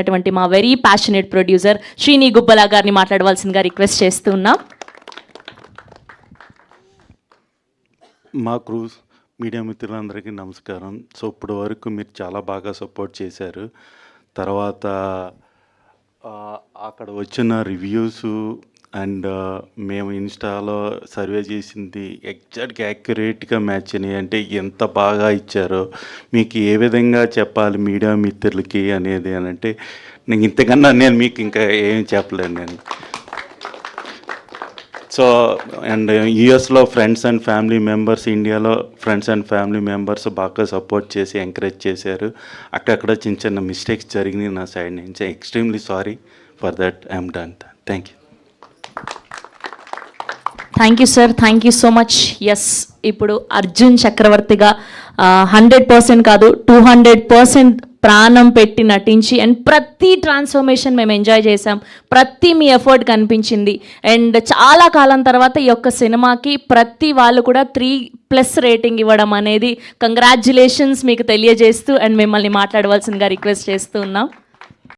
అటువంటి మా very passionate producer Srini గుబ్బలా గారిని మాట్లాడవలసిందిగా రిక్వెస్ట్ చేస్తున్నాం. మా క్రూజ్ మీడియా మిత్రులందరికీ నమస్కారం. సో ఇప్పుడు వరకు మీరు చాలా బాగా సపోర్ట్ చేశారు. తర్వాత అక్కడ వచ్చిన రివ్యూస్ అండ్ మేము ఇన్స్టాలో సర్వే చేసింది ఎగ్జాక్ట్గా యాక్యురేట్గా మ్యాచ్ అయినాయి. అంటే ఎంత బాగా ఇచ్చారో మీకు ఏ విధంగా చెప్పాలి మీడియా మిత్రులకి అనేది అని అంటే నేను ఇంతకన్నా నేను మీకు ఇంకా ఏం చెప్పలేను నేను. సో అండ్ యూఎస్లో ఫ్రెండ్స్ అండ్ ఫ్యామిలీ మెంబర్స్, ఇండియాలో ఫ్రెండ్స్ అండ్ ఫ్యామిలీ మెంబర్స్ బాగా సపోర్ట్ చేసి ఎంకరేజ్ చేశారు. అక్కడక్కడ చిన్న చిన్న మిస్టేక్స్ జరిగినాయి నా సైడ్ నుంచి. Extremely sorry for that. I am done. Thank you. Thank you sir, thank you so much. Yes, ఇప్పుడు అర్జున్ చక్రవర్తిగా 100% కాదు 200% ప్రాణం పెట్టి నటించి అండ్ ప్రతి ట్రాన్స్ఫర్మేషన్ మేము ఎంజాయ్ చేసాం. ప్రతి మీ ఎఫర్ట్ కనిపించింది. అండ్ చాలా కాలం తర్వాత ఈ యొక్క సినిమాకి ప్రతి వాళ్ళు కూడా 3+ రేటింగ్ ఇవ్వడం అనేది కంగ్రాచ్యులేషన్స్ మీకు తెలియజేస్తూ అండ్ మిమ్మల్ని మాట్లాడవలసిందిగా రిక్వెస్ట్ చేస్తూ ఉన్నాం.